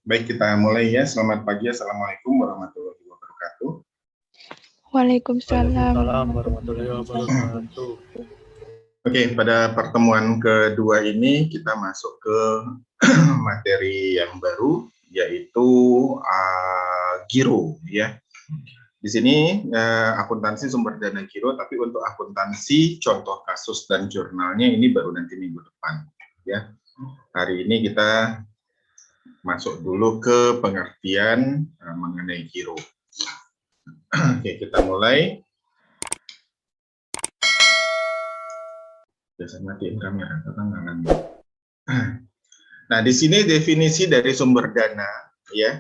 Baik, kita mulai ya. Selamat pagi. Assalamualaikum warahmatullahi wabarakatuh. Waalaikumsalam warahmatullahi wabarakatuh. Oke, pada pertemuan kedua ini kita masuk ke materi yang baru, yaitu giro ya. Di sini akuntansi sumber dana giro, tapi untuk akuntansi contoh kasus dan jurnalnya ini baru nanti minggu depan ya. Hari ini kita masuk dulu ke pengertian mengenai giro. Oke, kita mulai. Biasa matiin kamera, tangan. Nah, di sini definisi dari sumber dana, ya.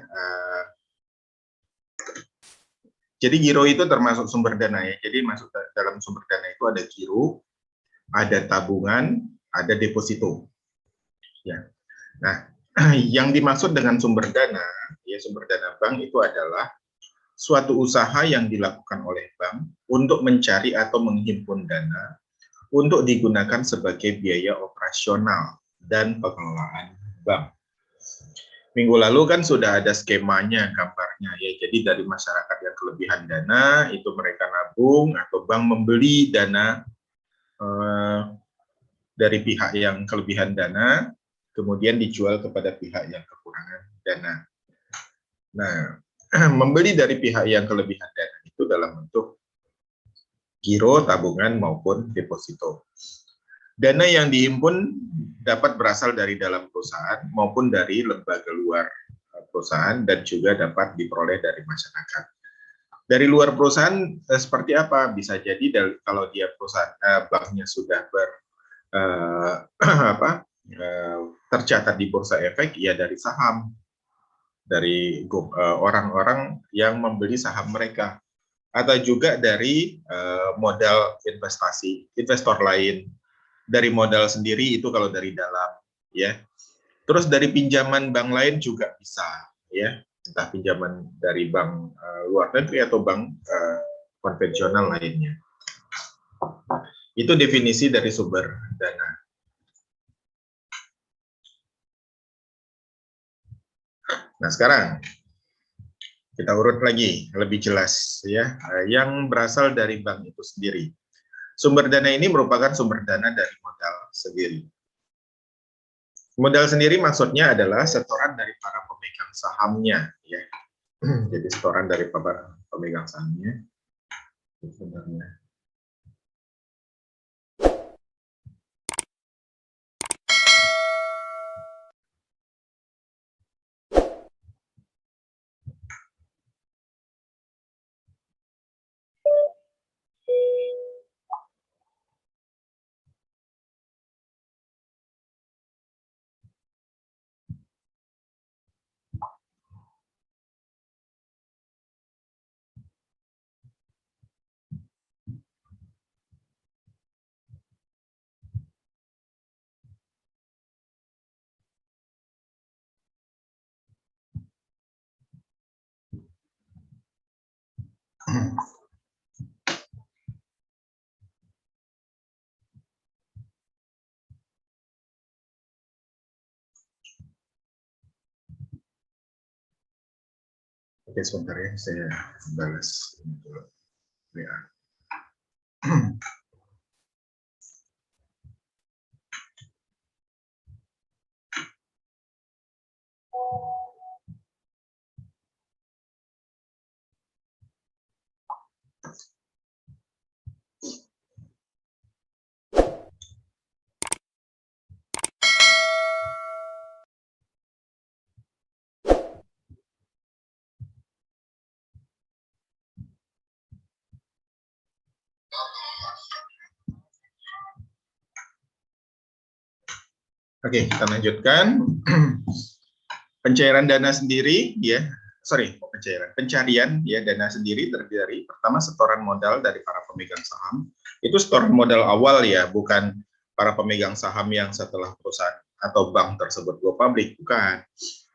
Jadi giro itu termasuk sumber dana ya. Jadi masuk dalam sumber dana itu ada giro, ada tabungan, ada deposito. Ya. Nah, yang dimaksud dengan sumber dana, ya sumber dana bank itu adalah suatu usaha yang dilakukan oleh bank untuk mencari atau menghimpun dana untuk digunakan sebagai biaya operasional dan pengelolaan bank. Minggu lalu kan sudah ada skemanya, gambarnya ya. Jadi dari masyarakat yang kelebihan dana itu mereka nabung atau bank membeli dana dari pihak yang kelebihan dana, kemudian dijual kepada pihak yang kekurangan dana. Nah, membeli dari pihak yang kelebihan dana itu dalam bentuk giro, tabungan maupun deposito. Dana yang dihimpun dapat berasal dari dalam perusahaan maupun dari lembaga luar perusahaan dan juga dapat diperoleh dari masyarakat. Dari luar perusahaan seperti apa? Bisa jadi kalau dia perusahaan banknya sudah tercatat di bursa efek, ya dari saham, dari orang-orang yang membeli saham mereka, atau juga dari modal investasi, investor lain, dari modal sendiri itu kalau dari dalam, ya. Terus dari pinjaman bank lain juga bisa, ya, entah pinjaman dari bank luar negeri atau bank konvensional lainnya. Itu definisi dari sumber dana. Nah, sekarang kita urut lagi lebih jelas ya, yang berasal dari bank itu sendiri. Sumber dana ini merupakan sumber dana dari modal sendiri. Modal sendiri maksudnya adalah setoran dari para pemegang sahamnya ya. Jadi setoran dari para pemegang sahamnya. Sebenarnya oke, sebentar ya, saya balas untuk WA. Oke, kita lanjutkan. Pencairan dana sendiri, ya, pencarian ya dana sendiri terdiri dari pertama setoran modal dari para pemegang saham. Itu setoran modal awal ya, bukan para pemegang saham yang setelah perusahaan atau bank tersebut go public, bukan.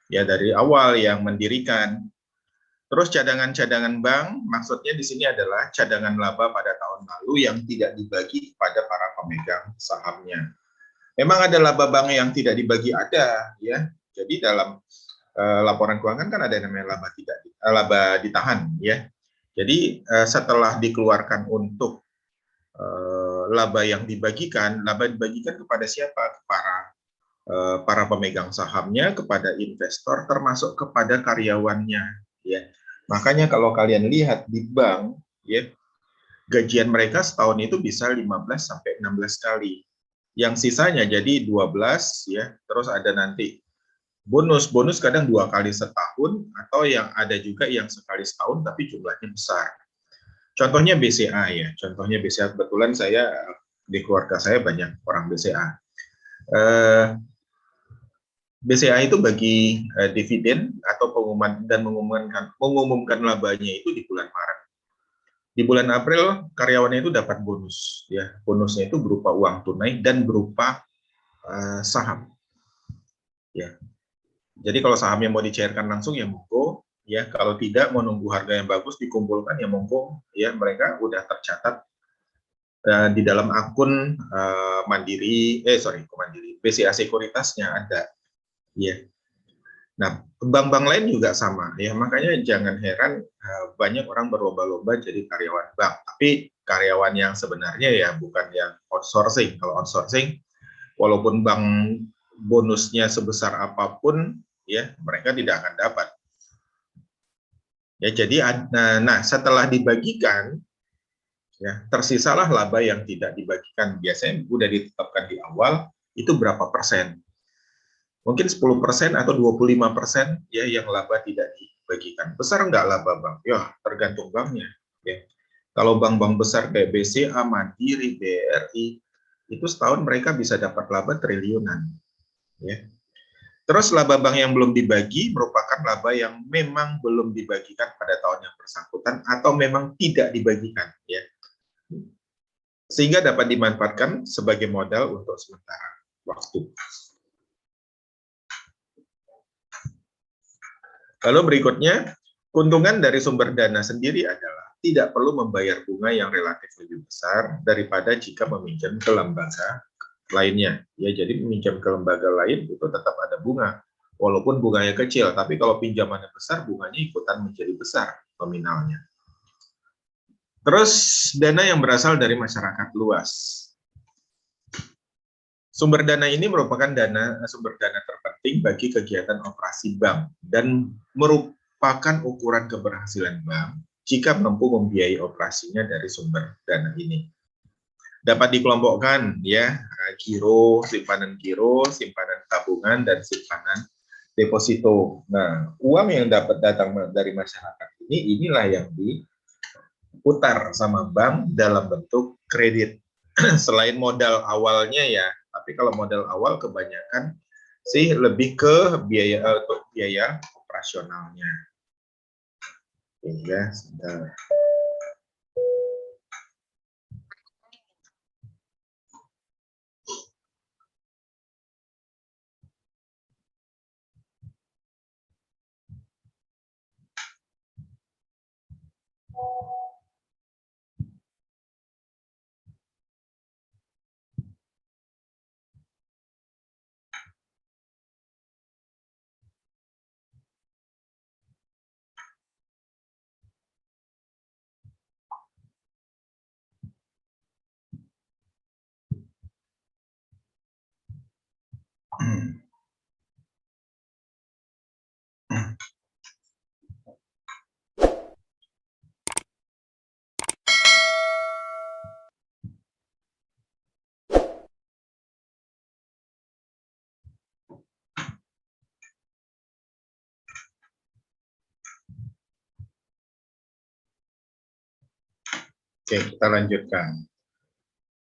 Ya dari awal yang mendirikan. Terus cadangan-cadangan bank, maksudnya di sini adalah cadangan laba pada tahun lalu yang tidak dibagi kepada para pemegang sahamnya. Memang ada laba bank yang tidak dibagi, ada ya. Jadi dalam laporan keuangan kan ada yang namanya laba ditahan ya. Jadi setelah dikeluarkan untuk laba dibagikan kepada siapa? Para pemegang sahamnya, kepada investor, termasuk kepada karyawannya ya. Makanya kalau kalian lihat di bank ya, gajian mereka setahun itu bisa 15 sampai 16 kali. Yang sisanya jadi 12 ya, terus ada nanti bonus kadang 2 kali setahun, atau yang ada juga yang sekali setahun tapi jumlahnya besar. Contohnya BCA ya, contohnya BCA, kebetulan saya di keluarga saya banyak orang BCA. BCA itu bagi dividen atau pengumuman dan mengumumkan labanya itu di bulan Maret. Di bulan April karyawannya itu dapat bonus ya, bonusnya itu berupa uang tunai dan berupa saham ya. Jadi kalau sahamnya mau dicairkan langsung ya monggo ya, kalau tidak mau nunggu harga yang bagus dikumpulkan ya monggo ya, mereka udah tercatat di dalam akun Mandiri BCA Sekuritasnya ada ya. Nah, bank-bank lain juga sama ya, makanya jangan heran banyak orang berlomba-lomba jadi karyawan bank, tapi karyawan yang sebenarnya ya bukan yang outsourcing. Kalau outsourcing, walaupun bank bonusnya sebesar apapun ya, mereka tidak akan dapat ya. Jadi nah setelah dibagikan ya, tersisalah laba yang tidak dibagikan. Biasanya sudah ditetapkan di awal itu berapa persen, mungkin 10% atau 25% ya yang laba tidak dibagikan. Besar enggak laba bank? Ya tergantung banknya ya. Kalau bank-bank besar kayak BCA, Mandiri, BRI, itu setahun mereka bisa dapat laba triliunan ya. Terus laba bank yang belum dibagi merupakan laba yang memang belum dibagikan pada tahun yang bersangkutan atau memang tidak dibagikan ya, sehingga dapat dimanfaatkan sebagai modal untuk sementara waktu. Lalu berikutnya, keuntungan dari sumber dana sendiri adalah tidak perlu membayar bunga yang relatif lebih besar daripada jika meminjam ke lembaga lainnya. Ya, jadi meminjam ke lembaga lain itu tetap ada bunga, walaupun bunganya kecil. Tapi kalau pinjamannya besar, bunganya ikutan menjadi besar nominalnya. Terus dana yang berasal dari masyarakat luas. Sumber dana ini merupakan sumber dana terpenting bagi kegiatan operasi bank dan merupakan ukuran keberhasilan bank jika mampu membiayai operasinya dari sumber dana ini. Dapat dikelompokkan ya, simpanan giro, simpanan tabungan, dan simpanan deposito. Nah, uang yang dapat datang dari masyarakat inilah yang diputar sama bank dalam bentuk kredit. Selain modal awalnya ya, tapi kalau modal awal kebanyakan sih lebih ke biaya operasionalnya. Ya, sebentar. Oke, kita lanjutkan.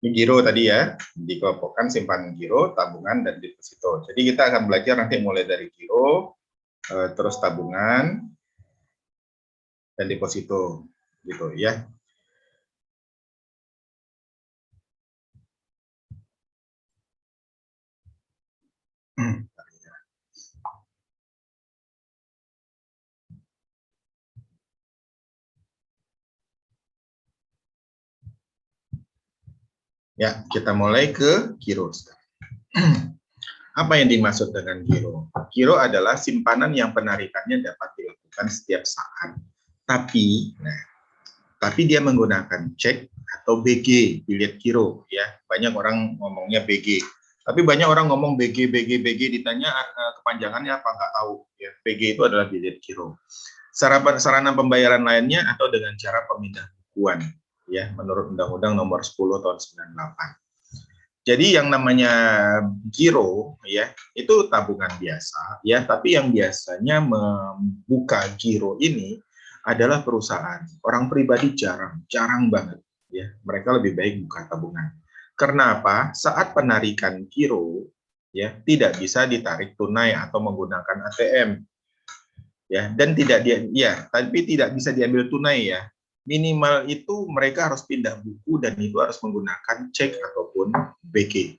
Ini giro tadi ya, dikelompokkan simpanan giro, tabungan, dan deposito. Jadi kita akan belajar nanti mulai dari giro, terus tabungan, dan deposito, gitu ya. Ya, kita mulai ke giro. Apa yang dimaksud dengan giro? Giro adalah simpanan yang penarikannya dapat dilakukan setiap saat. Tapi dia menggunakan cek atau BG, bilet giro, ya. Banyak orang ngomongnya BG. Tapi banyak orang ngomong BG, ditanya kepanjangannya apa, nggak tahu. Ya, BG itu adalah bilet giro. Sarana pembayaran lainnya atau dengan cara pemindah bukuan, ya, menurut Undang-Undang Nomor 10 Tahun 98. Jadi yang namanya giro, ya, itu tabungan biasa, ya. Tapi yang biasanya membuka giro ini adalah perusahaan. Orang pribadi jarang banget, ya. Mereka lebih baik buka tabungan. Karena apa? Saat penarikan giro, ya, tidak bisa ditarik tunai atau menggunakan ATM, ya, dan tapi tidak bisa diambil tunai, ya. Minimal itu mereka harus pindah buku dan itu harus menggunakan cek ataupun BG.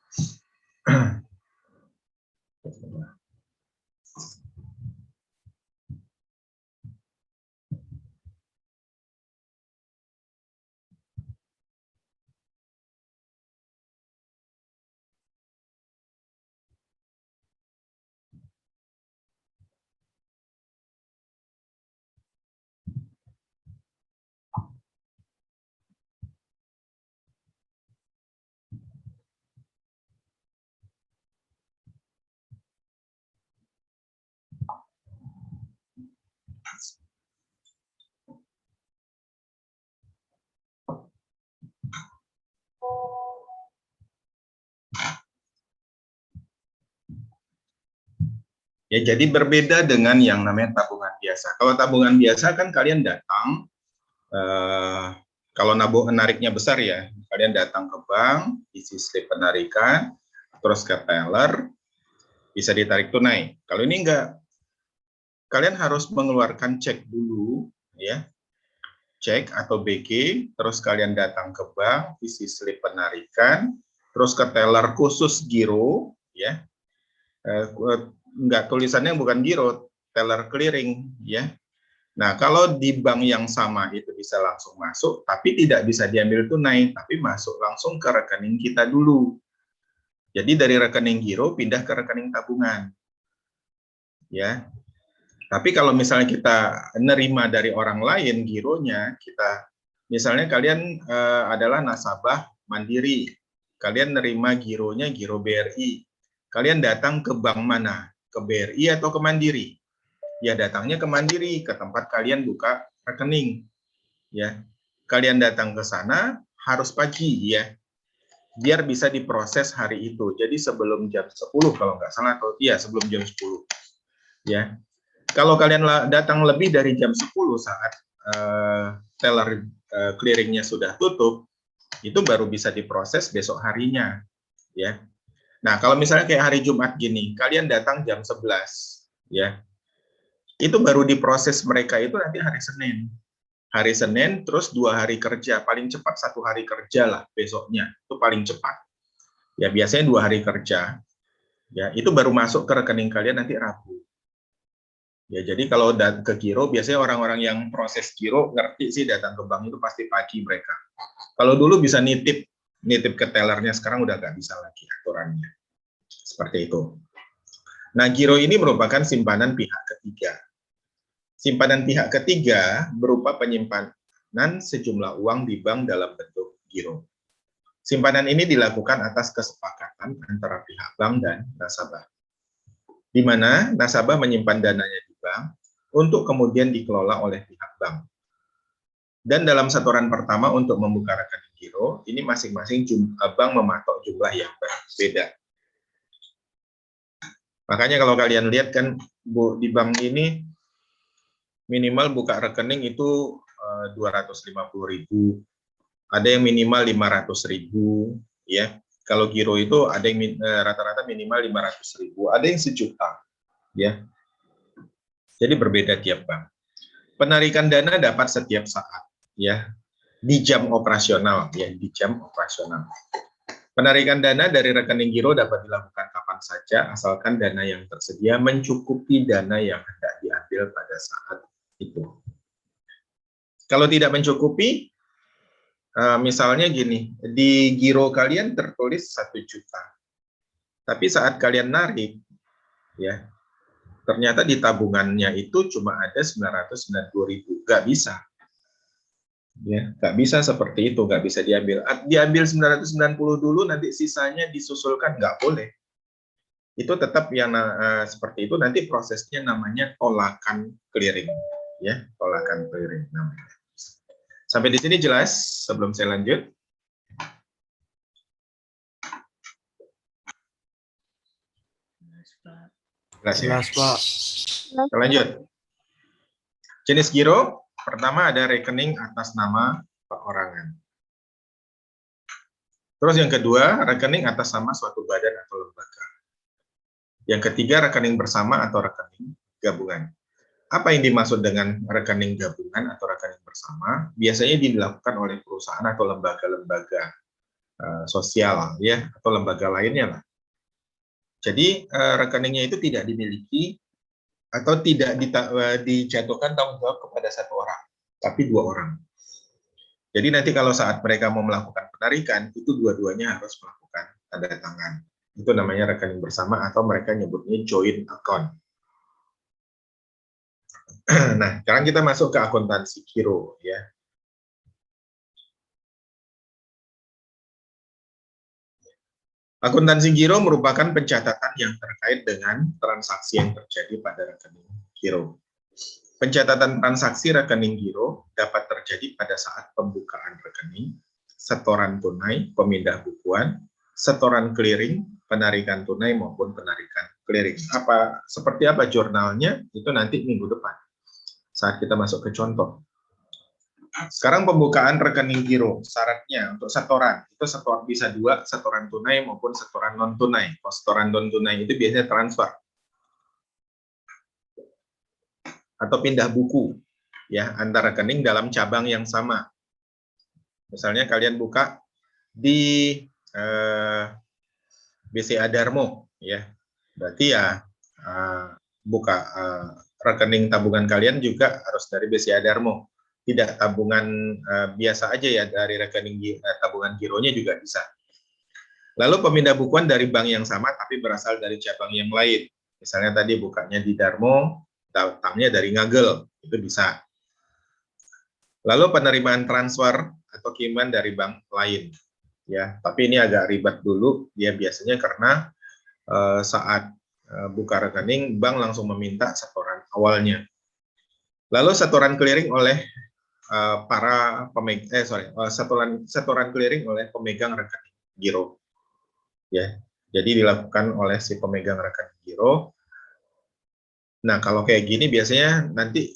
Ya, jadi berbeda dengan yang namanya tabungan biasa. Kalau tabungan biasa kan kalian datang, kalau nariknya besar, ya, kalian datang ke bank, isi slip penarikan, terus ke teller, bisa ditarik tunai. Kalau ini enggak, kalian harus mengeluarkan cek dulu, ya, cek atau BG, terus kalian datang ke bank, isi slip penarikan, terus ke teller khusus giro, ya. Enggak, tulisannya bukan giro, teller clearing, ya. Nah, kalau di bank yang sama itu bisa langsung masuk, tapi tidak bisa diambil tunai, tapi masuk langsung ke rekening kita dulu. Jadi dari rekening giro pindah ke rekening tabungan, ya. Tapi kalau misalnya kita nerima dari orang lain gironya, misalnya kalian adalah nasabah Mandiri, kalian nerima gironya giro BRI, kalian datang ke bank mana? Ke BRI atau ke Mandiri? Ya, datangnya ke Mandiri, ke tempat kalian buka rekening, ya. Kalian datang ke sana harus pagi, ya, biar bisa diproses hari itu. Jadi sebelum jam 10 kalau nggak salah, atau iya sebelum jam 10, ya. Kalau kalian datang lebih dari jam 10 saat teller clearingnya sudah tutup, itu baru bisa diproses besok harinya, ya. Nah, kalau misalnya kayak hari Jumat gini, kalian datang jam 11, ya, itu baru diproses mereka itu nanti hari Senin. Hari Senin, terus 2 hari kerja, paling cepat 1 hari kerja lah besoknya, itu paling cepat. Ya, biasanya 2 hari kerja, ya, itu baru masuk ke rekening kalian nanti Rabu. Ya, jadi kalau ke giro, biasanya orang-orang yang proses giro ngerti sih, datang ke bank itu pasti pagi mereka. Kalau dulu bisa nitip ke tellernya, sekarang udah nggak bisa lagi aturannya. Seperti itu. Nah, giro ini merupakan simpanan pihak ketiga. Simpanan pihak ketiga berupa penyimpanan sejumlah uang di bank dalam bentuk giro. Simpanan ini dilakukan atas kesepakatan antara pihak bank dan nasabah, di mana nasabah menyimpan dananya di bank untuk kemudian dikelola oleh pihak bank. Dan dalam setoran pertama untuk membuka rekening giro, ini masing-masing bank mematok jumlah yang berbeda. Makanya kalau kalian lihat kan, Bu, di bank ini minimal buka rekening itu 250.000, ada yang minimal 500.000, ya. Kalau giro itu ada yang rata-rata minimal 500.000, ada yang 1.000.000, ya. Jadi berbeda tiap bank. Penarikan dana dapat setiap saat, ya, di jam operasional, ya, di jam operasional. Penarikan dana dari rekening giro dapat dilakukan kapan saja, asalkan dana yang tersedia mencukupi dana yang hendak diambil pada saat itu. Kalau tidak mencukupi, misalnya gini, di giro kalian tertulis 1 juta. Tapi saat kalian narik, ya, ternyata di tabungannya itu cuma ada 990.000, nggak bisa. Ya, nggak bisa seperti itu, nggak bisa diambil. Diambil 990 dulu, nanti sisanya disusulkan, nggak boleh. Itu tetap yang seperti itu, nanti prosesnya namanya tolakan clearing. Ya, tolakan clearing namanya. Sampai di sini jelas sebelum saya lanjut? Jelas ya? Jelas, Pak. Kita lanjut. Jenis giro, pertama ada rekening atas nama perorangan. Terus yang kedua, rekening atas nama suatu badan atau lembaga. Yang ketiga, rekening bersama atau rekening gabungan. Apa yang dimaksud dengan rekening gabungan atau rekening bersama? Biasanya dilakukan oleh perusahaan atau lembaga-lembaga sosial, ya, atau lembaga lainnya lah. Jadi rekeningnya itu tidak dimiliki atau tidak dijatuhkan tanggung jawab kepada satu orang, tapi dua orang. Jadi nanti kalau saat mereka mau melakukan penarikan, itu dua-duanya harus melakukan tanda tangan. Itu namanya rekening bersama atau mereka nyebutnya joint account. Nah, sekarang kita masuk ke akuntansi giro, ya. Akuntansi giro merupakan pencatatan yang terkait dengan transaksi yang terjadi pada rekening giro. Pencatatan transaksi rekening giro dapat terjadi pada saat pembukaan rekening, setoran tunai, pemindah bukuan, setoran clearing, penarikan tunai maupun penarikan clearing. Seperti apa jurnalnya? Itu nanti minggu depan saat kita masuk ke contoh. Sekarang pembukaan rekening giro, syaratnya untuk setoran, itu setoran bisa dua, setoran tunai maupun setoran non tunai. Kalau setoran non tunai itu biasanya transfer atau pindah buku, ya, antar rekening dalam cabang yang sama. Misalnya kalian buka di BCA Darmo, ya, berarti ya buka rekening tabungan kalian juga harus dari BCA Darmo. Tidak tabungan biasa aja ya, dari rekening tabungan gironya juga bisa. Lalu pemindah bukuan dari bank yang sama tapi berasal dari cabang yang lain. Misalnya tadi bukanya di Darmo, tautangnya dari Ngagel, itu bisa. Lalu penerimaan transfer atau kiriman dari bank lain. Ya, tapi ini agak ribet dulu, dia biasanya karena saat buka rekening, bank langsung meminta setoran awalnya. Lalu setoran clearing oleh setoran clearing oleh pemegang rekening giro, ya. Jadi dilakukan oleh si pemegang rekening giro. Nah, kalau kayak gini biasanya nanti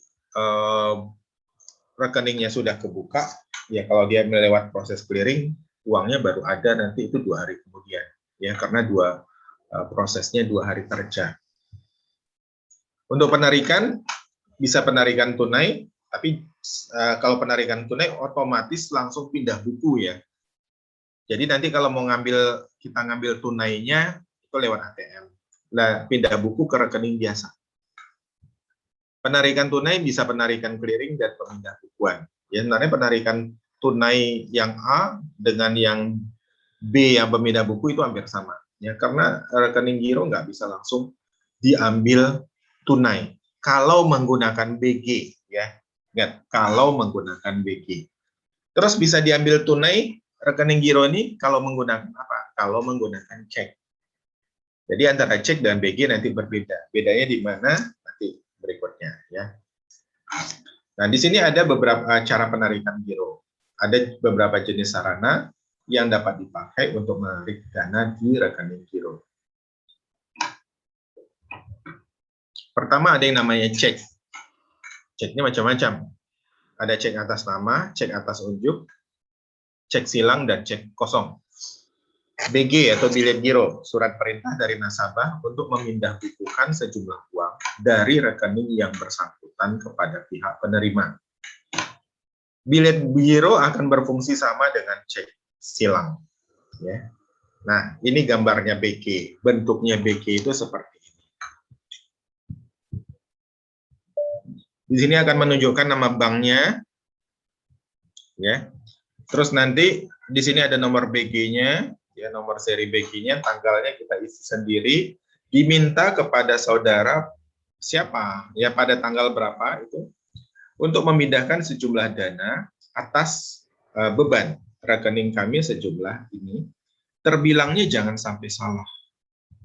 rekeningnya sudah kebuka, ya, kalau dia melewat proses clearing, uangnya baru ada nanti itu 2 hari kemudian, ya, karena prosesnya 2 hari kerja. Untuk penarikan, bisa penarikan tunai, tapi kalau penarikan tunai otomatis langsung pindah buku, ya. Jadi nanti kalau mau kita ngambil tunainya itu lewat ATM. Nah, pindah buku ke rekening biasa. Penarikan tunai bisa penarikan clearing dan pemindah bukuan. Ya, sebenarnya penarikan tunai yang A dengan yang B yang pemindah buku itu hampir sama. Ya, karena rekening giro nggak bisa langsung diambil tunai. Kalau menggunakan BG, ya. Ingat, kalau menggunakan BG. Terus bisa diambil tunai rekening giro ini kalau menggunakan apa? Kalau menggunakan cek. Jadi antara cek dan BG nanti berbeda. Bedanya di mana? Nanti berikutnya, ya. Nah, di sini ada beberapa cara penarikan giro. Ada beberapa jenis sarana yang dapat dipakai untuk menarik dana di rekening giro. Pertama ada yang namanya cek. Ceknya macam-macam. Ada cek atas nama, cek atas unjuk, cek silang, dan cek kosong. BG atau bilet giro, surat perintah dari nasabah untuk memindah bukukan sejumlah uang dari rekening yang bersangkutan kepada pihak penerima. Bilet giro akan berfungsi sama dengan cek silang. Ya. Nah, ini gambarnya BG. Bentuknya BG itu seperti ini. Di sini akan menunjukkan nama banknya, ya. Terus nanti di sini ada nomor BG-nya, ya, nomor seri BG-nya, tanggalnya kita isi sendiri, diminta kepada saudara siapa, ya pada tanggal berapa itu, untuk memindahkan sejumlah dana atas beban rekening kami sejumlah ini, terbilangnya jangan sampai salah.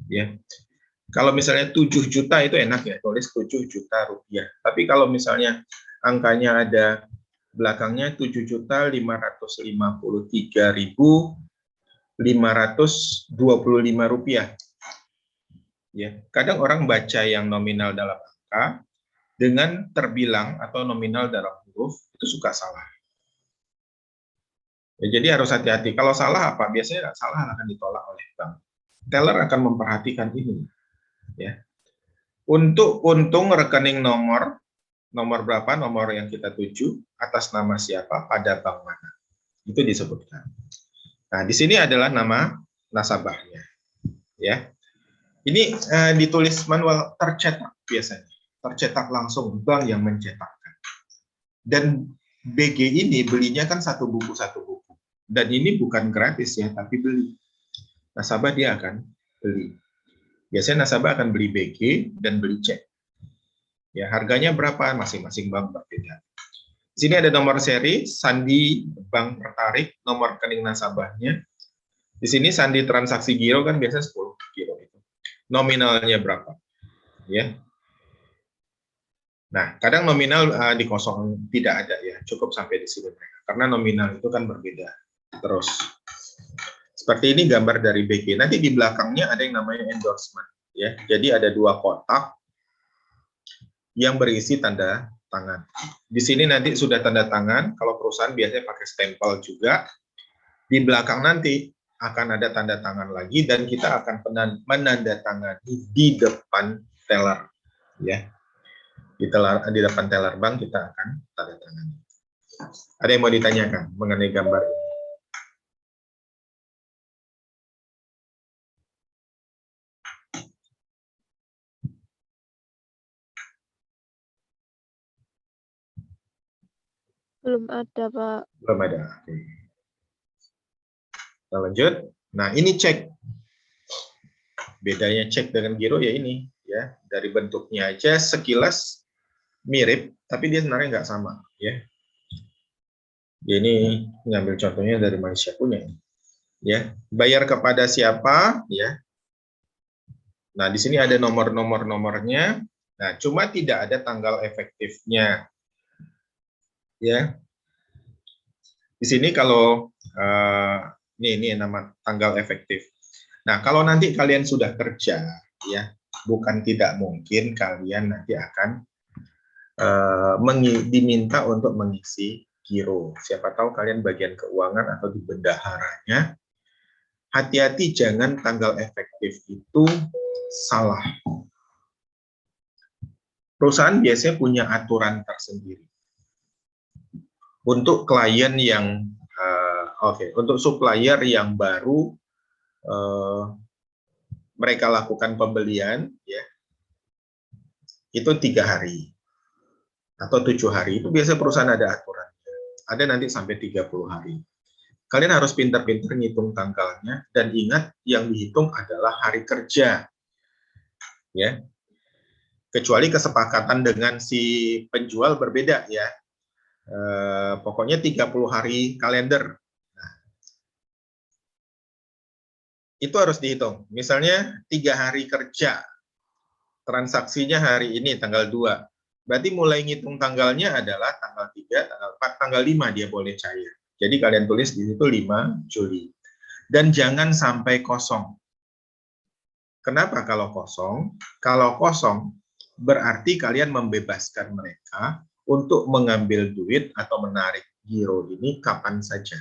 Ya, kalau misalnya 7 juta itu enak ya, tulis 7 juta rupiah. Tapi kalau misalnya angkanya ada belakangnya 7.553.525 rupiah. Ya, kadang orang baca yang nominal dalam angka dengan terbilang atau nominal dalam huruf itu suka salah. Ya, jadi harus hati-hati. Kalau salah apa? Biasanya salah akan ditolak oleh bank. Teller akan memperhatikan ini. Ya. Untuk untung rekening nomor berapa, nomor yang kita tuju, atas nama siapa, pada bank mana. Itu disebutkan. Nah, di sini adalah nama nasabahnya. Ya. Ini ditulis manual, tercetak biasanya. Tercetak langsung, bank yang mencetakkan. Dan BG ini belinya kan satu buku. Dan ini bukan gratis ya, tapi beli. Nasabah dia akan beli. Biasanya nasabah akan beli BG dan beli cek. Ya, harganya berapa? Masing-masing bank berbeda. Di sini ada nomor seri, sandi bank tertarik, nomor rekening nasabahnya. Di sini sandi transaksi giro kan biasa 10 giro itu. Nominalnya berapa? Ya. Nah, kadang nominal dikosong tidak ada ya, cukup sampai di sini mereka. Karena nominal itu kan berbeda. Terus seperti ini gambar dari BG. Nanti di belakangnya ada yang namanya endorsement ya. Jadi ada 2 kotak yang berisi tanda tangan. Di sini nanti sudah tanda tangan, kalau perusahaan biasanya pakai stempel juga. Di belakang nanti akan ada tanda tangan lagi dan kita akan menandatangani di depan teller ya. Di depan teller bank kita akan tanda tangan. Ada yang mau ditanyakan mengenai gambar ini? Belum ada, Pak. Belum ada. Oke. Kita lanjut. Nah, ini cek. Bedanya cek dengan giro ya ini ya. Dari bentuknya aja sekilas mirip, tapi dia sebenarnya nggak sama ya. Ini ngambil contohnya dari Malaysia punya ya. Bayar kepada siapa ya. Nah, di sini ada nomornya. Nah, cuma tidak ada tanggal efektifnya ya. Di sini kalau ini nama tanggal efektif. Nah, kalau nanti kalian sudah kerja ya, bukan tidak mungkin kalian nanti akan diminta untuk mengisi giro. Siapa tahu kalian bagian keuangan atau di bendaharanya. Hati-hati jangan tanggal efektif itu salah. Perusahaan biasanya punya aturan tersendiri. Untuk klien yang untuk supplier yang baru mereka lakukan pembelian ya, itu 3 hari atau 7 hari, itu biasa perusahaan ada aturan. Ada nanti sampai 30 hari. Kalian harus pintar-pintar ngitung tanggalnya dan ingat yang dihitung adalah hari kerja. Ya. Kecuali kesepakatan dengan si penjual berbeda ya. Pokoknya 30 hari kalender. Nah, itu harus dihitung. Misalnya 3 hari kerja. Transaksinya hari ini tanggal 2. Berarti mulai ngitung tanggalnya adalah tanggal 3, tanggal 4, tanggal 5 dia boleh cair. Jadi kalian tulis di situ 5 Juli. Dan jangan sampai kosong. Kenapa kalau kosong? Kalau kosong berarti kalian membebaskan mereka untuk mengambil duit atau menarik giro ini kapan saja.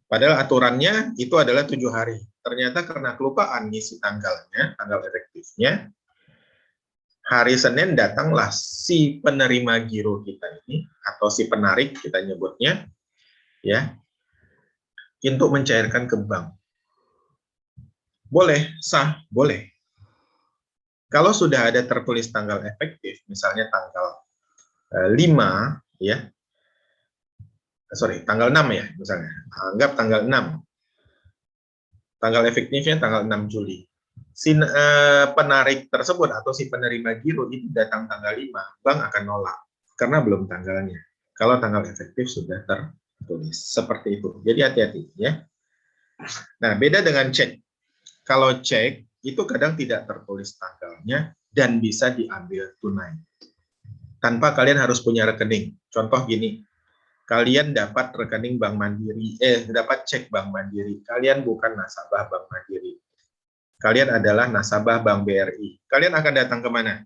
Padahal aturannya itu adalah 7 hari. Ternyata karena kelupaan ngisi tanggalnya, tanggal efektifnya, hari Senin datanglah si penerima giro kita ini, atau si penarik kita nyebutnya, ya, untuk mencairkan ke bank. Boleh, sah, boleh. Kalau sudah ada tertulis tanggal efektif, misalnya tanggal 5, ya, tanggal 6 ya misalnya. Anggap tanggal 6. Tanggal efektifnya tanggal 6 Juli. Penarik tersebut atau si penerima giro itu datang tanggal 5, bank akan nolak karena belum tanggalnya. Kalau tanggal efektif sudah tertulis. Seperti itu. Jadi hati-hati ya. Nah, beda dengan cek. Kalau cek itu kadang tidak tertulis tanggalnya dan bisa diambil tunai. Tanpa kalian harus punya rekening. Contoh gini, kalian dapat rekening Bank Mandiri, dapat cek Bank Mandiri. Kalian bukan nasabah Bank Mandiri. Kalian adalah nasabah Bank BRI. Kalian akan datang ke mana?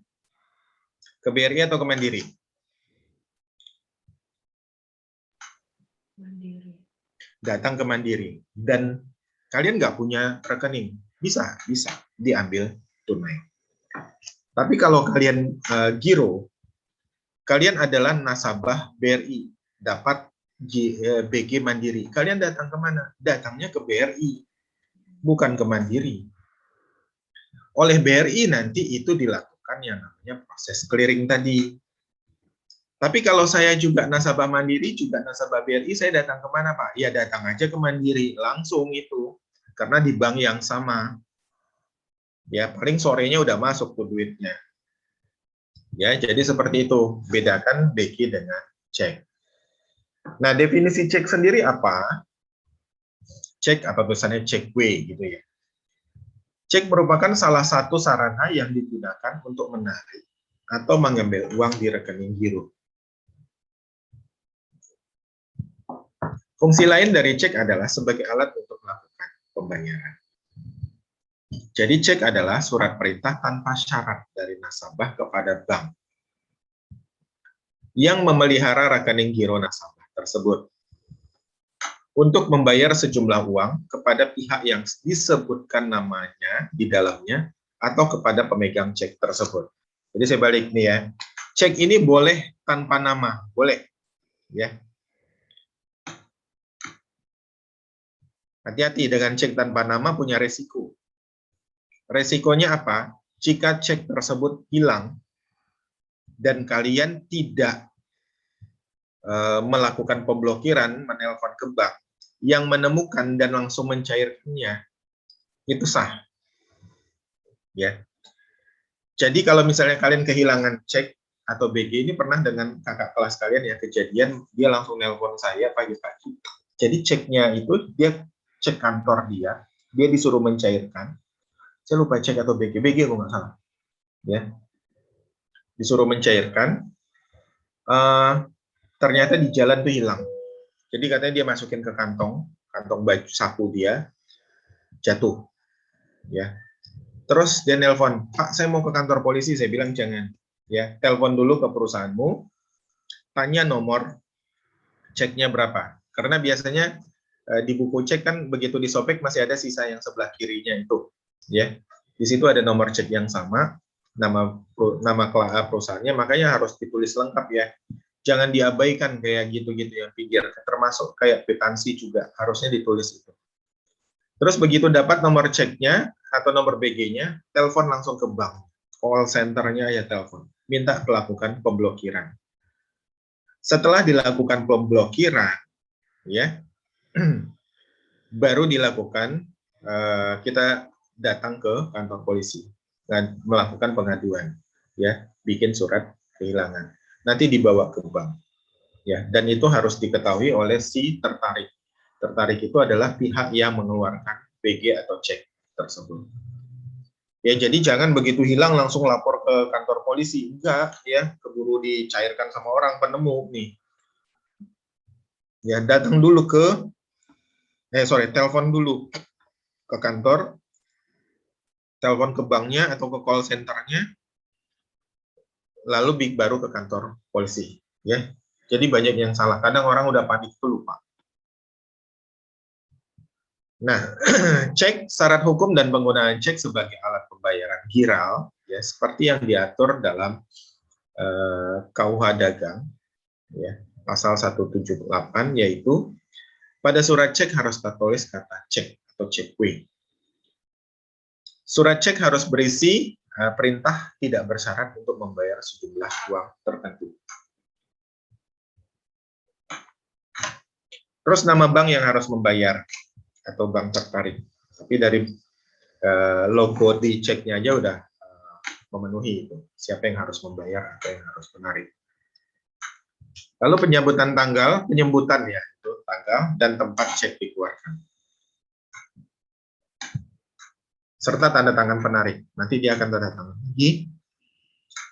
Ke BRI atau ke Mandiri? Mandiri. Datang ke Mandiri. Dan kalian nggak punya rekening. Bisa diambil tunai. Tapi kalau kalian giro, kalian adalah nasabah BRI, dapat BG Mandiri. Kalian datang ke mana? Datangnya ke BRI, bukan ke Mandiri. Oleh BRI nanti itu dilakukan yang namanya proses clearing tadi. Tapi kalau saya juga nasabah Mandiri, juga nasabah BRI, saya datang ke mana, Pak? Ya datang aja ke Mandiri, langsung itu. Karena di bank yang sama. Ya, paling sorenya udah masuk tuh duitnya. Ya, jadi seperti itu. Bedakan BG dengan cek. Nah, definisi cek sendiri apa? Cek atau tulisannya cek W gitu ya. Cek merupakan salah satu sarana yang digunakan untuk menarik atau mengambil uang di rekening giro. Fungsi lain dari cek adalah sebagai alat untuk melakukan pembayaran. Jadi cek adalah surat perintah tanpa syarat dari nasabah kepada bank yang memelihara rekening giro nasabah tersebut untuk membayar sejumlah uang kepada pihak yang disebutkan namanya di dalamnya atau kepada pemegang cek tersebut. Jadi saya balik nih ya. Cek ini boleh tanpa nama, boleh ya. Hati-hati dengan cek tanpa nama punya resiko. Resikonya apa? Jika cek tersebut hilang dan kalian tidak melakukan pemblokiran, menelpon ke bank yang menemukan dan langsung mencairkannya, itu sah. Ya. Jadi kalau misalnya kalian kehilangan cek atau BG, ini pernah dengan kakak kelas kalian ya kejadian, dia langsung nelpon saya pagi-pagi. Jadi ceknya itu dia cek kantor dia disuruh mencairkan. Saya lupa cek atau BG kalau nggak salah. Ya. Disuruh mencairkan. Ternyata di jalan tuh hilang. Jadi katanya dia masukin ke kantong baju saku dia, jatuh. Ya. Terus dia nelpon, Pak, saya mau ke kantor polisi. Saya bilang jangan. Ya, telepon dulu ke perusahaanmu, tanya nomor ceknya berapa. Karena biasanya di buku cek kan begitu disobek masih ada sisa yang sebelah kirinya itu. Ya, di situ ada nomor cek yang sama, nama perusahaannya, makanya harus ditulis lengkap ya. Jangan diabaikan kayak gitu-gitu yang pinggir, termasuk kayak kwitansi juga harusnya ditulis itu. Terus begitu dapat nomor ceknya atau nomor BG-nya, telepon langsung ke bank, call center-nya ya telepon, minta melakukan pemblokiran. Setelah dilakukan pemblokiran, ya, baru dilakukan kita datang ke kantor polisi dan melakukan pengaduan, ya, bikin surat kehilangan. Nanti dibawa ke bank, ya, dan itu harus diketahui oleh si tertarik. Tertarik itu adalah pihak yang mengeluarkan BG atau cek tersebut. Ya, jadi jangan begitu hilang langsung lapor ke kantor polisi, enggak, ya, keburu dicairkan sama orang penemu nih. Ya, datang dulu ke, telepon dulu ke kantor, telepon ke banknya atau ke call center-nya, lalu baru ke kantor polisi, ya. Jadi banyak yang salah. Kadang orang udah panik itu lupa. Nah, cek syarat hukum dan penggunaan cek sebagai alat pembayaran giral, ya, seperti yang diatur dalam KUH Dagang, ya, pasal 178, yaitu pada surat cek harus tertulis kata cek atau cek W. Surat cek harus berisi perintah tidak bersyarat untuk membayar sejumlah uang tertentu. Terus nama bank yang harus membayar atau bank tertarik. Tapi dari logo di ceknya aja udah memenuhi itu. Siapa yang harus membayar atau yang harus menarik. Lalu penyambutan tanggal, penyambutan ya, itu tanggal dan tempat cek dikeluarkan. Serta tanda tangan penarik. Nanti dia akan tanda tangan di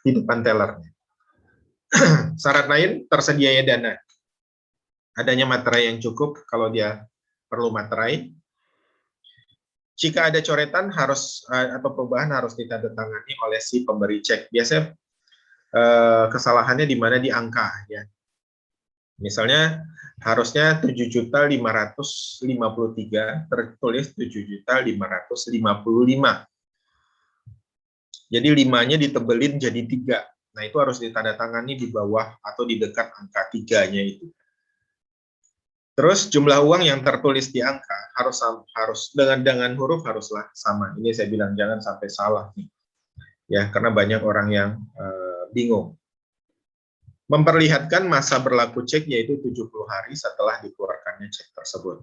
depan tellernya. Syarat lain, tersedianya dana. Adanya materai yang cukup kalau dia perlu materai. Jika ada coretan harus atau perubahan harus ditandatangani oleh si pemberi cek. Biasanya kesalahannya di mana di angka ya. Misalnya harusnya 7.553 tertulis 7.555. Jadi 5-nya ditebelin jadi 3. Nah, itu harus ditandatangani di bawah atau di dekat angka 3-nya itu. Terus jumlah uang yang tertulis di angka harus dengan huruf haruslah sama. Ini saya bilang jangan sampai salah nih. Ya, karena banyak orang yang bingung. Memperlihatkan masa berlaku cek yaitu 70 hari setelah dikeluarkannya cek tersebut.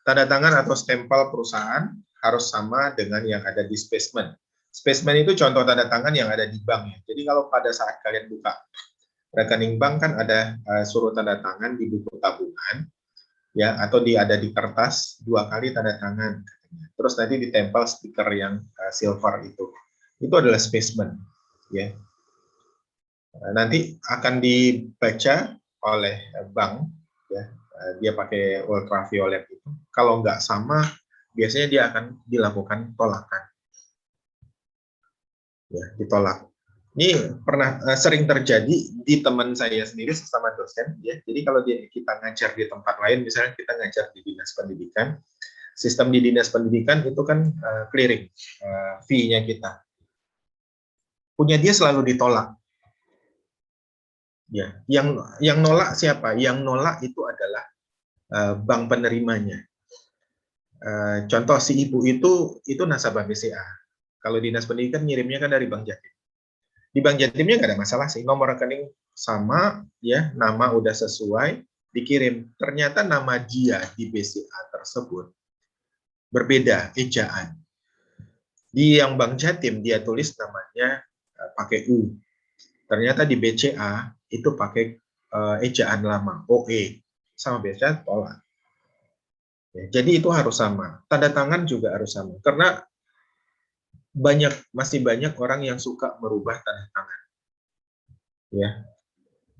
Tanda tangan atau stempel perusahaan harus sama dengan yang ada di spesimen. Spesimen itu contoh tanda tangan yang ada di bank ya. Jadi kalau pada saat kalian buka rekening bank kan ada suruh tanda tangan di buku tabungan. Ya, atau ada di kertas 2 kali tanda tangan katanya. Terus nanti ditempel stiker yang silver itu adalah spesimen ya. Nanti akan dibaca oleh bank ya, dia pakai ultraviolet itu. Kalau nggak sama biasanya dia akan dilakukan tolakan ya, ditolak. Ini pernah sering terjadi di teman saya sendiri sesama dosen ya. Jadi kalau kita ngajar di tempat lain, misalnya kita ngajar di dinas pendidikan, sistem di dinas pendidikan itu kan clearing fee-nya kita. Punya dia selalu ditolak. Ya, yang nolak siapa? Yang nolak itu adalah bank penerimanya. Contoh si ibu itu nasabah BCA. Kalau dinas pendidikan ngirimnya kan dari Bank Jatim. Di Bank Jatimnya nggak ada masalah sih, nomor rekening sama, ya, nama udah sesuai, dikirim. Ternyata nama dia di BCA tersebut berbeda ejaan. Di yang Bank Jatim dia tulis namanya pakai U. Ternyata di BCA itu pakai ejaan lama, OE. Sama BCA tolak. Ya, jadi itu harus sama. Tanda tangan juga harus sama. Karena masih banyak orang yang suka merubah tanda tangan. Ya,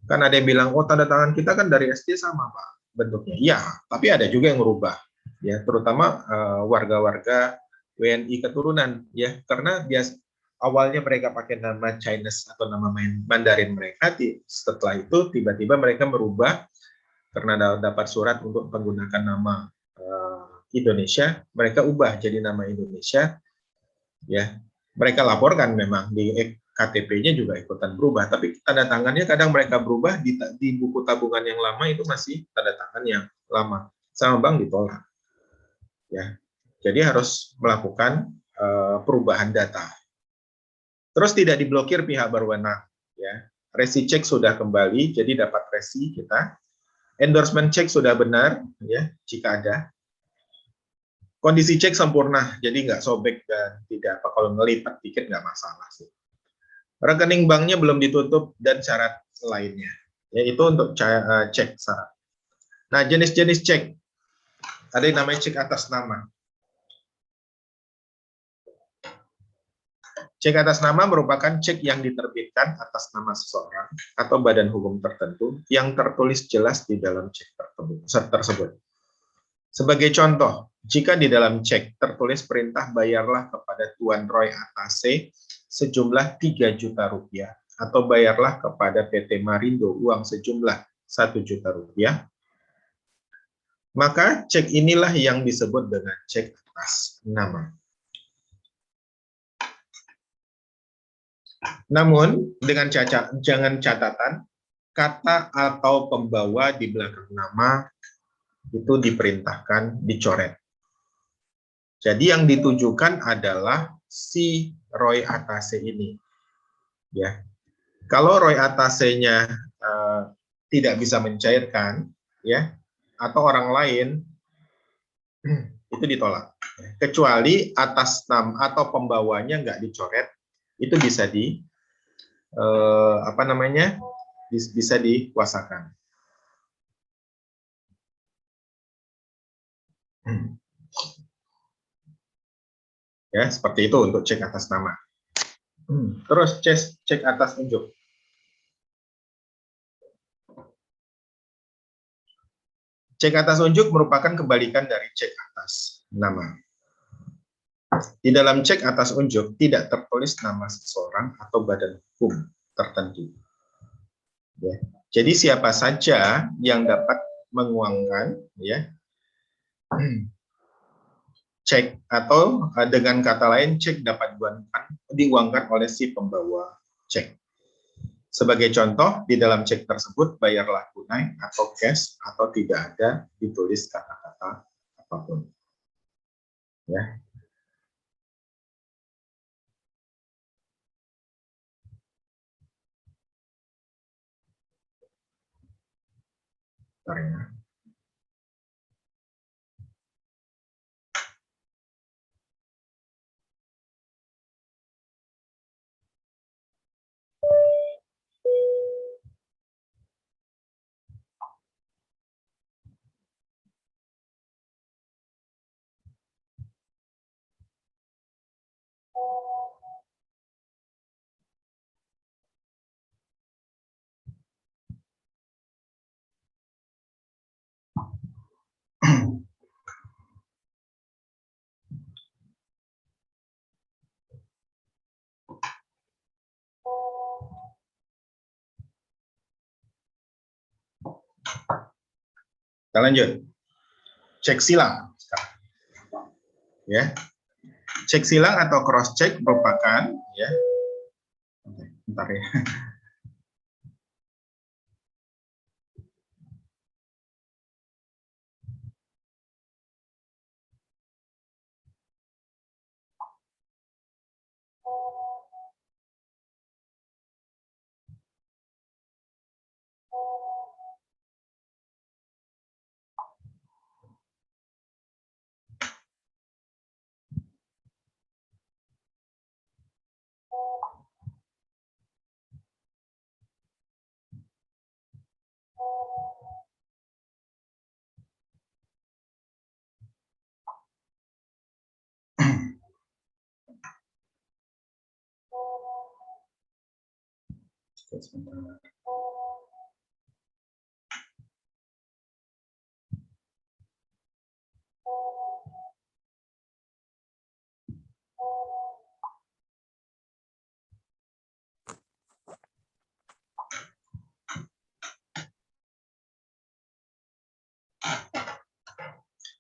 kan ada yang bilang, oh tanda tangan kita kan dari SD sama Pak bentuknya. Iya, tapi ada juga yang merubah. Ya, terutama warga-warga WNI keturunan. Ya, karena awalnya mereka pakai nama Chinese atau nama Mandarin mereka. Setelah itu tiba-tiba mereka merubah karena dapat surat untuk menggunakan nama Indonesia, mereka ubah jadi nama Indonesia. Ya, mereka laporkan memang di KTP-nya juga ikutan berubah, tapi tanda tangannya kadang mereka berubah di buku tabungan yang lama itu masih tanda tangan yang lama, sama bank ditolak. Ya, jadi harus melakukan perubahan data. Terus tidak diblokir pihak berwenang. Ya, resi cek sudah kembali, jadi dapat resi kita. Endorsement cek sudah benar, ya jika ada. Kondisi cek sempurna, jadi nggak sobek dan tidak apa, kalau ngelipat dikit nggak masalah sih. Rekening banknya belum ditutup dan syarat lainnya, yaitu untuk cek syarat. Nah, jenis-jenis cek, ada yang namanya cek atas nama. Cek atas nama merupakan cek yang diterbitkan atas nama seseorang atau badan hukum tertentu yang tertulis jelas di dalam cek tersebut. Sebagai contoh, jika di dalam cek tertulis perintah bayarlah kepada Tuan Roy Atase sejumlah 3 juta rupiah atau bayarlah kepada PT Marindo uang sejumlah 1 juta rupiah, maka cek inilah yang disebut dengan cek atas nama. Namun, dengan jangan catatan, kata atau pembawa di belakang nama itu diperintahkan dicoret. Jadi yang ditujukan adalah si Roy Atase ini. Ya, kalau Roy Atase-nya tidak bisa mencairkan, ya, atau orang lain itu ditolak. Kecuali atas nama atau pembawanya nggak dicoret, itu bisa bisa dikuasakan. Ya, seperti itu untuk cek atas nama. Terus cek atas unjuk. Cek atas unjuk merupakan kebalikan dari cek atas nama. Di dalam cek atas unjuk tidak tertulis nama seseorang atau badan hukum tertentu. Ya. Jadi siapa saja yang dapat menguangkan, ya, cek, atau dengan kata lain cek dapat diuangkan oleh si pembawa cek. Sebagai contoh, di dalam cek tersebut bayarlah tunai atau cash atau tidak ada ditulis kata-kata apapun. Ya. Bentar ya. Kita lanjut. Cek silang. Ya. Cek silang atau cross check merupakan, ya. Bentar ya.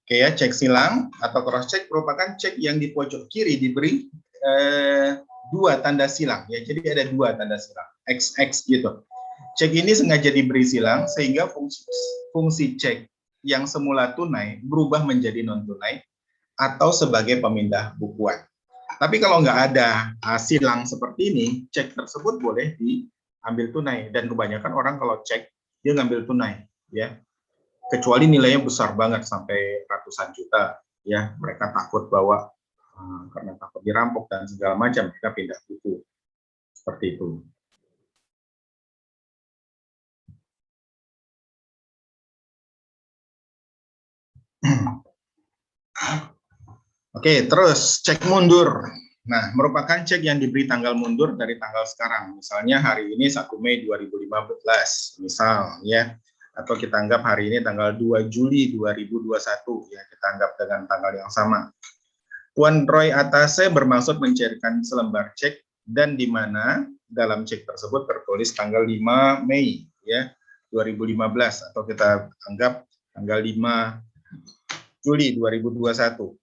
Oke ya, cek silang atau cross check merupakan cek yang di pojok kiri diberi dua tanda silang, ya. Jadi ada dua tanda silang, XX gitu. Cek ini sengaja diberi silang sehingga fungsi cek yang semula tunai berubah menjadi non tunai atau sebagai pemindah bukuan. Tapi kalau nggak ada silang seperti ini, cek tersebut boleh diambil tunai, dan kebanyakan orang kalau cek dia ngambil tunai, ya. Kecuali nilainya besar banget sampai ratusan juta, ya, mereka takut bawa karena takut dirampok dan segala macam, mereka pindah buku seperti itu. Oke, terus cek mundur. Nah, merupakan cek yang diberi tanggal mundur dari tanggal sekarang. Misalnya hari ini 1 Mei 2015, misal, ya. Atau kita anggap hari ini tanggal 2 Juli 2021, ya, kita anggap dengan tanggal yang sama. Tuan Roy Atase bermaksud mencairkan selembar cek, dan di mana dalam cek tersebut tertulis tanggal 5 Mei, ya, 2015, atau kita anggap tanggal 5 Juli 2021.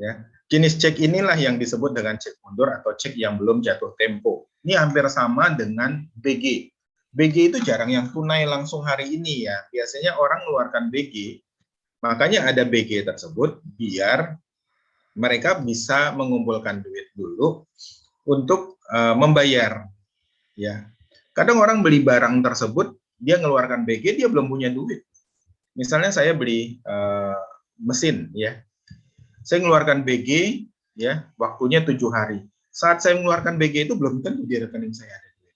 Ya. Jenis cek inilah yang disebut dengan cek mundur atau cek yang belum jatuh tempo. Ini hampir sama dengan BG. BG itu jarang yang tunai langsung hari ini, ya. Biasanya orang mengeluarkan BG, makanya ada BG tersebut biar mereka bisa mengumpulkan duit dulu untuk membayar, ya. Kadang orang beli barang tersebut, dia mengeluarkan BG, dia belum punya duit. Misalnya saya beli mesin, ya, saya mengeluarkan BG, ya, waktunya 7 hari. Saat saya mengeluarkan BG itu belum tentu di rekening saya ada duit.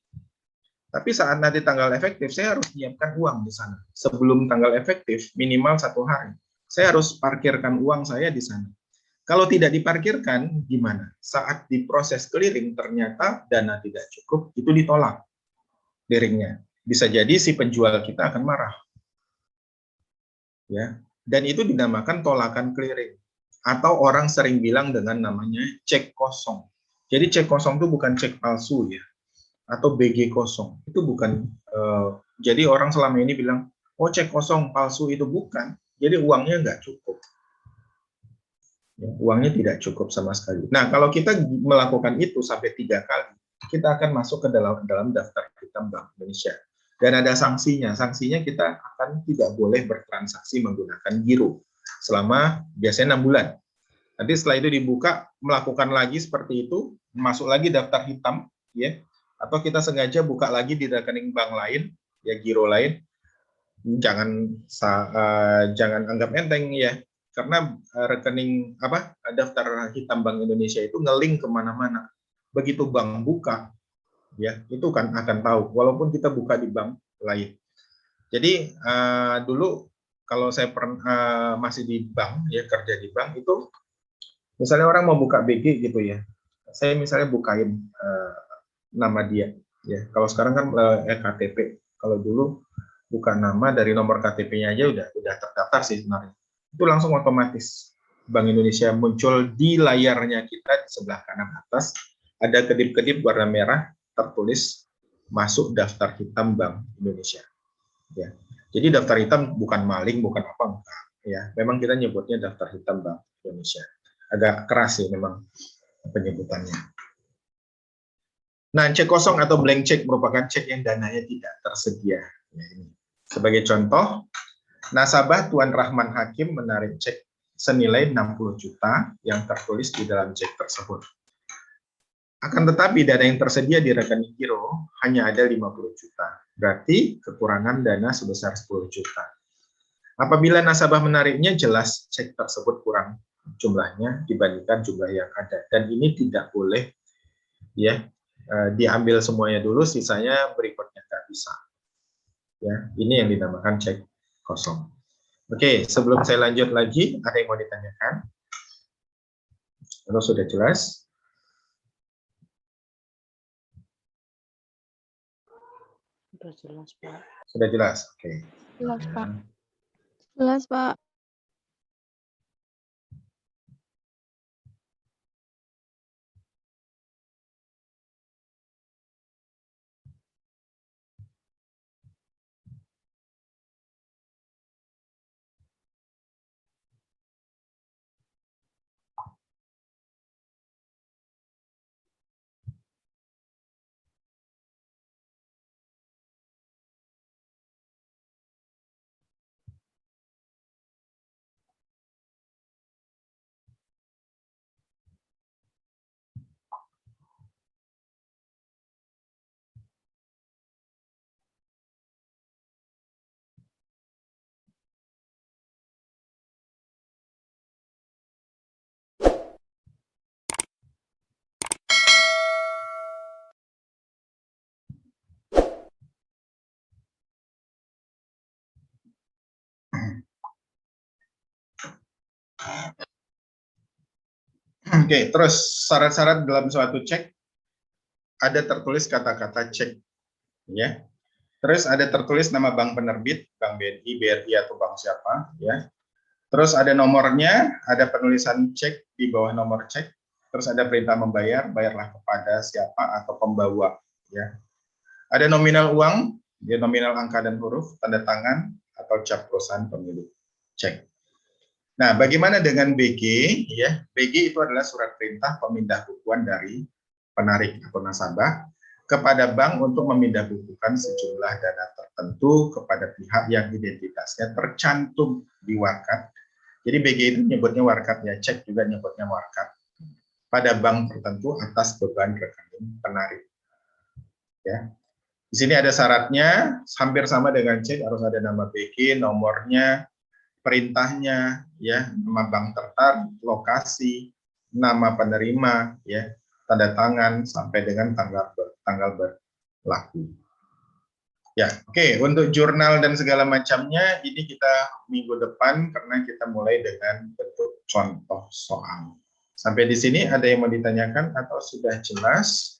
Tapi saat nanti tanggal efektif, saya harus menyiapkan uang di sana. Sebelum tanggal efektif, minimal 1 hari. Saya harus parkirkan uang saya di sana. Kalau tidak diparkirkan, gimana? Saat diproses clearing, ternyata dana tidak cukup, itu ditolak clearingnya. Bisa jadi si penjual kita akan marah. Ya, dan itu dinamakan tolakan clearing. Atau orang sering bilang dengan namanya cek kosong. Jadi cek kosong itu bukan cek palsu, ya, atau BG kosong. Itu bukan. Jadi orang selama ini bilang, oh cek kosong palsu, itu bukan. Jadi uangnya nggak cukup. Ya, uangnya tidak cukup sama sekali. Nah, kalau kita melakukan itu sampai 3 kali, kita akan masuk ke dalam daftar hitam Bank Indonesia. Dan ada sanksinya. Sanksinya kita akan tidak boleh bertransaksi menggunakan giro selama biasanya 6 bulan. Nanti setelah itu dibuka, melakukan lagi seperti itu, masuk lagi daftar hitam, ya. Atau kita sengaja buka lagi di rekening bank lain, ya, giro lain. Jangan anggap enteng, ya. Karena rekening daftar hitam Bank Indonesia itu nge-link kemana-mana. Begitu bank buka, ya, itu kan akan tahu walaupun kita buka di bank lain. Jadi dulu kalau saya masih di bank, ya, kerja di bank itu, misalnya orang mau buka BG gitu, ya, saya misalnya bukain nama dia, ya. Kalau sekarang kan KTP, kalau dulu buka nama dari nomor KTP-nya aja udah terdaftar sih sebenarnya. Itu langsung otomatis Bank Indonesia muncul di layarnya kita di sebelah kanan atas, ada kedip-kedip warna merah tertulis masuk daftar hitam Bank Indonesia. Ya. Jadi daftar hitam bukan maling, bukan apa, enggak, ya. Memang kita nyebutnya daftar hitam Bank Indonesia. Agak keras sih memang penyebutannya. Nah, cek kosong atau blank check merupakan cek yang dananya tidak tersedia. Ya, ini. Sebagai contoh, nasabah Tuan Rahman Hakim menarik cek senilai 60 juta yang tertulis di dalam cek tersebut. Akan tetapi dana yang tersedia di rekening giro hanya ada 50 juta. Berarti kekurangan dana sebesar 10 juta. Apabila nasabah menariknya, jelas cek tersebut kurang jumlahnya dibandingkan jumlah yang ada. Dan ini tidak boleh, ya, diambil semuanya dulu, sisanya berikutnya nggak bisa. Ya, ini yang dinamakan cek kosong. Oke, sebelum saya lanjut lagi, ada yang mau ditanyakan? Kalau sudah jelas? Sudah jelas, Pak. Sudah jelas, oke. Jelas, Pak. Jelas, Pak. Oke, terus syarat-syarat dalam suatu cek ada tertulis kata-kata cek, ya. Terus ada tertulis nama bank penerbit, Bank BNI, BRI atau bank siapa, ya. Terus ada nomornya, ada penulisan cek di bawah nomor cek. Terus ada perintah membayar, bayarlah kepada siapa atau pembawa, ya. Ada nominal uang, dia nominal angka dan huruf, tanda tangan atau cap perusahaan pemilik cek. Nah, bagaimana dengan BG? Ya, BG itu adalah surat perintah pemindah bukuan dari penarik atau nasabah kepada bank untuk memindah bukukan sejumlah dana tertentu kepada pihak yang identitasnya tercantum di warkat. Jadi BG itu nyebutnya warkat, ya, cek juga nyebutnya warkat pada bank tertentu atas beban rekening penarik. Ya. Di sini ada syaratnya, hampir sama dengan cek, harus ada nama BG, nomornya, perintahnya, ya, nama bank tertarik, lokasi, nama penerima, ya, tanda tangan sampai dengan tanggal berlaku. Ya, oke. Untuk jurnal dan segala macamnya ini kita minggu depan karena kita mulai dengan bentuk contoh soal. Sampai di sini ada yang mau ditanyakan atau sudah jelas?